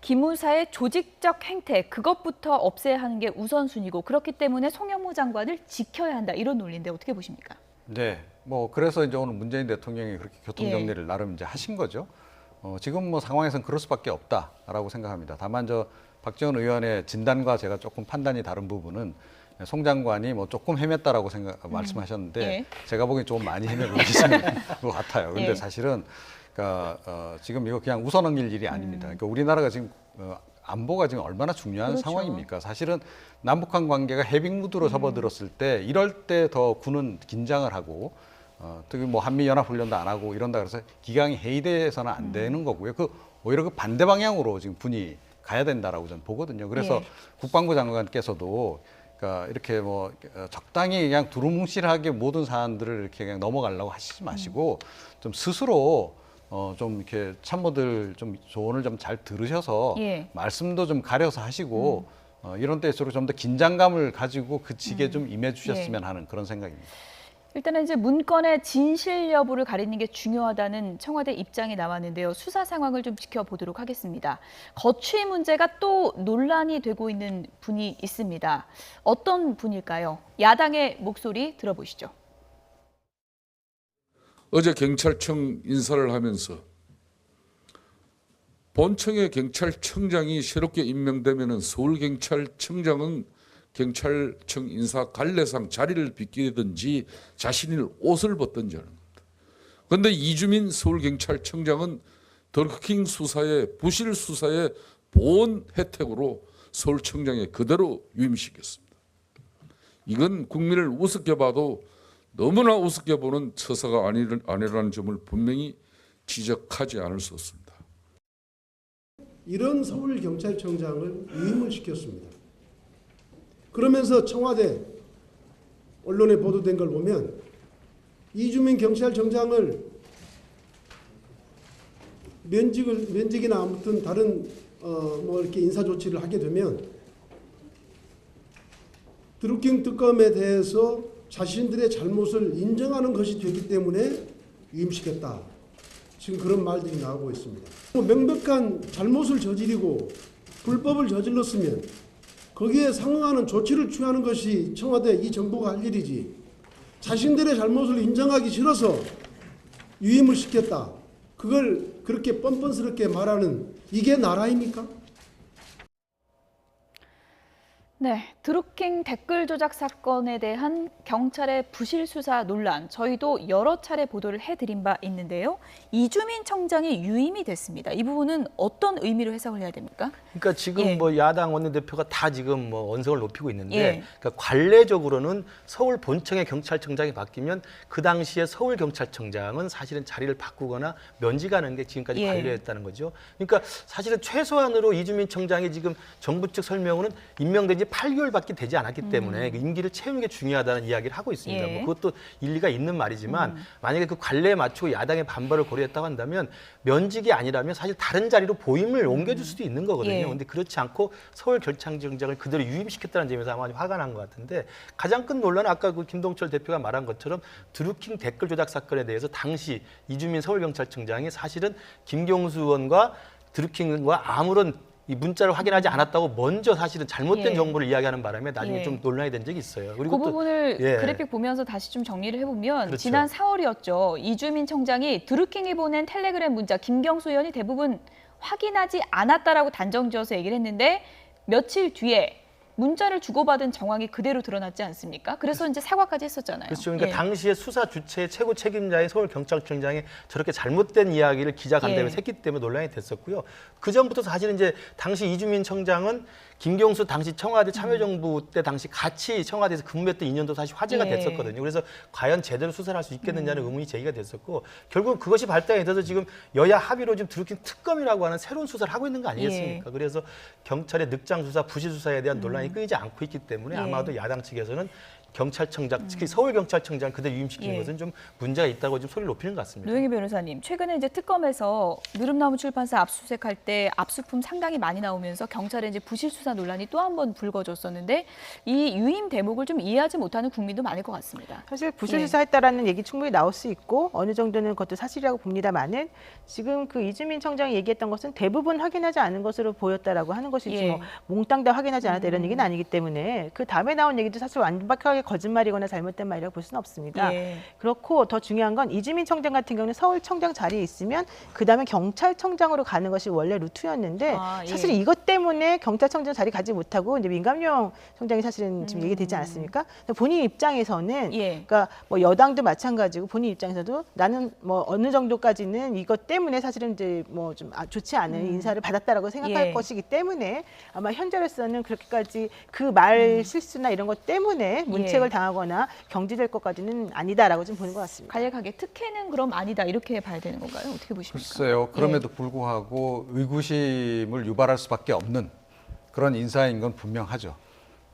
기무사의 조직적 행태, 그것부터 없애야 하는 게 우선순위고 그렇기 때문에 송영무 장관을 지켜야 한다. 이런 논리인데 어떻게 보십니까? 네, 뭐 그래서 이제 오늘 문재인 대통령이 그렇게 교통 정리를 나름 이제 하신 거죠. 지금 뭐 상황에서는 그럴 수밖에 없다라고 생각합니다. 다만 저 박지원 의원의 진단과 제가 조금 판단이 다른 부분은 송 장관이 뭐 조금 헤맸다라고 말씀하셨는데 예. 제가 보기엔 좀 많이 헤매고 계시는 것 같아요. 근데 예. 사실은 그러니까 지금 이거 그냥 웃어 넘길 일이 아닙니다. 그러니까 우리나라가 지금 안보가 지금 얼마나 중요한 그렇죠. 상황입니까? 사실은 남북한 관계가 해빙 무드로 접어들었을 때 이럴 때 더 군은 긴장을 하고 특히 뭐 한미 연합 훈련도 안 하고 이런다 그래서 기강이 해이돼서는 안 되는 거고요. 오히려 그 반대 방향으로 지금 분이 가야 된다라고 저는 보거든요. 그래서 예. 국방부 장관께서도 그러니까 이렇게 뭐 적당히 그냥 두루뭉실하게 모든 사안들을 이렇게 그냥 넘어가려고 하시지 마시고 좀 스스로 좀 이렇게 참모들 좀 조언을 좀 잘 들으셔서 예. 말씀도 좀 가려서 하시고 이런 때일수록 좀 더 긴장감을 가지고 그 직에 좀 임해 주셨으면 하는 그런 생각입니다. 일단은 이제 문건의 진실 여부를 가리는 게 중요하다는 청와대 입장이 나왔는데요. 수사 상황을 좀 지켜보도록 하겠습니다. 거취 문제가 또 논란이 되고 있는 분이 있습니다. 어떤 분일까요? 야당의 목소리 들어보시죠. 어제 경찰청 인사를 하면서 본청의 경찰청장이 새롭게 임명되면은 서울경찰청장은 경찰청 인사 갈래상 자리를 비키든지 자신의 옷을 벗든지 하는 겁니다. 그런데 이주민 서울경찰청장은 드루킹 수사의 부실 수사의 본 혜택으로 서울청장에 그대로 유임시켰습니다. 이건 국민을 우습게 봐도 너무나 우습게 보는 처사가 아니라는 점을 분명히 지적하지 않을 수 없습니다. 이런 서울경찰청장을 유임을 시켰습니다. 그러면서 청와대 언론에 보도된 걸 보면 이주민 경찰청장을 면직이나 아무튼 다른 뭐 이렇게 인사 조치를 하게 되면 드루킹 특검에 대해서 자신들의 잘못을 인정하는 것이 되기 때문에 유임시켰다. 지금 그런 말들이 나오고 있습니다. 명백한 잘못을 저지르고 불법을 저질렀으면 거기에 상응하는 조치를 취하는 것이 청와대 이 정부가 할 일이지. 자신들의 잘못을 인정하기 싫어서 유임을 시켰다. 그걸 그렇게 뻔뻔스럽게 말하는 이게 나라입니까? 네, 드루킹 댓글 조작 사건에 대한 경찰의 부실 수사 논란, 저희도 여러 차례 보도를 해드린 바 있는데요. 이주민 청장이 유임이 됐습니다. 이 부분은 어떤 의미로 해석을 해야 됩니까? 그러니까 지금 예. 뭐 야당 원내대표가 다 지금 뭐 언성을 높이고 있는데 예. 그러니까 관례적으로는 서울 본청의 경찰청장이 바뀌면 그 당시에 서울 경찰청장은 사실은 자리를 바꾸거나 면직하는 게 지금까지 예. 관례였다는 거죠. 그러니까 사실은 최소한으로 이주민 청장이 지금 정부 측 설명으로는 임명된 지 8개월밖에 되지 않았기 때문에 그 임기를 채우는 게 중요하다는 이야기를 하고 있습니다. 예. 뭐 그것도 일리가 있는 말이지만 만약에 그 관례에 맞추고 야당의 반발을 고려했다고 한다면 면직이 아니라면 사실 다른 자리로 보임을 옮겨줄 수도 있는 거거든요. 예. 근데 그렇지 않고 서울 경찰청장을 그대로 유임시켰다는 점에서 아마 화가 난 것 같은데 가장 큰 논란은 아까 그 김동철 대표가 말한 것처럼 드루킹 댓글 조작 사건에 대해서 당시 이주민 서울경찰청장이 사실은 김경수 의원과 드루킹과 아무런 이 문자를 확인하지 않았다고 먼저 사실은 잘못된 예. 정보를 이야기하는 바람에 나중에 예. 좀 논란이 된 적이 있어요. 그 그리고 또 부분을 예. 그래픽 보면서 다시 좀 정리를 해보면 그렇죠. 지난 4월이었죠. 이주민 청장이 드루킹이 보낸 텔레그램 문자 김경수 의원이 대부분 확인하지 않았다라고 단정지어서 얘기를 했는데 며칠 뒤에 문자를 주고받은 정황이 그대로 드러났지 않습니까? 그래서 이제 사과까지 했었잖아요. 그렇죠. 그러니까 예. 당시에 수사 주체의 최고 책임자인 서울경찰청장이 저렇게 잘못된 이야기를 기자간담회에서 예. 했기 때문에 논란이 됐었고요. 그 전부터 사실은 이제 당시 이주민 청장은 김경수 당시 청와대 참여정부 때 당시 같이 청와대에서 근무했던 인연도 사실 화제가 예. 됐었거든요. 그래서 과연 제대로 수사를 할 수 있겠느냐는 의문이 제기가 됐었고 결국 그것이 발단이 돼서 지금 여야 합의로 지금 드루킹 특검이라고 하는 새로운 수사를 하고 있는 거 아니겠습니까? 그래서 경찰의 늑장 수사, 부실 수사에 대한 논란이 끊이지 않고 있기 때문에 예. 아마도 야당 측에서는 경찰청장, 특히 서울경찰청장 그대로 유임시키는 예. 것은 좀 문제가 있다고 좀 소리를 높이는 것 같습니다. 노영희 변호사님, 최근에 이제 특검에서 느릅나무 출판사 압수수색할 때 압수품 상당히 많이 나오면서 경찰의 이제 부실 수사 논란이 또 한 번 불거졌었는데 이 유임 대목을 좀 이해하지 못하는 국민도 많을 것 같습니다. 사실 부실 예. 수사했다라는 얘기 충분히 나올 수 있고 어느 정도는 그것도 사실이라고 봅니다만은 지금 그 이주민 청장이 얘기했던 것은 대부분 확인하지 않은 것으로 보였다라고 하는 것이지 예. 뭐 몽땅 다 확인하지 않았다 이런 얘기는 아니기 때문에 그 다음에 나온 얘기도 사실 완벽하게 거짓말이거나 잘못된 말이라고 볼 수는 없습니다. 예. 그렇고 더 중요한 건 이주민 청장 같은 경우는 서울청장 자리에 있으면 그다음에 경찰청장으로 가는 것이 원래 루트였는데 아, 예. 사실 이것 때문에 경찰청장 자리 가지 못하고 이제 민감용 청장이 사실은 지금 얘기되지 않았습니까? 본인 입장에서는 예. 그러니까 뭐 여당도 마찬가지고 본인 입장에서도 나는 뭐 어느 정도까지는 이것 때문에 사실은 이제 뭐 좀 좋지 않은 인사를 받았다라고 생각할 예. 것이기 때문에 아마 현재로서는 그렇게까지 그 말 실수나 이런 것 때문에 문책을 당하거나 경질될 것까지는 아니다라고 좀 보는 것 같습니다. 간략하게 특혜는 그럼 아니다 이렇게 봐야 되는 건가요? 어떻게 보십니까? 글쎄요. 그럼에도 불구하고 의구심을 유발할 수밖에 없는 그런 인사인 건 분명하죠.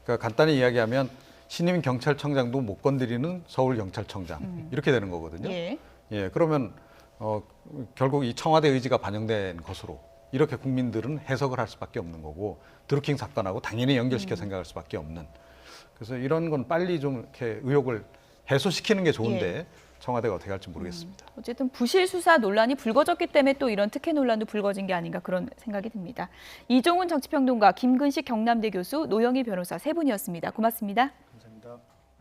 그러니까 간단히 이야기하면 신임 경찰청장도 못 건드리는 서울경찰청장 이렇게 되는 거거든요. 예. 예, 그러면 결국 이 청와대 의지가 반영된 것으로 이렇게 국민들은 해석을 할 수밖에 없는 거고 드루킹 사건하고 당연히 연결시켜 생각할 수밖에 없는. 그래서 이런 건 빨리 좀 이렇게 의혹을 해소시키는 게 좋은데 예. 청와대가 어떻게 할지 모르겠습니다. 어쨌든 부실 수사 논란이 불거졌기 때문에 또 이런 특혜 논란도 불거진 게 아닌가 그런 생각이 듭니다. 이종훈 정치평론가, 김근식 경남대 교수, 노영희 변호사 세 분이었습니다. 고맙습니다.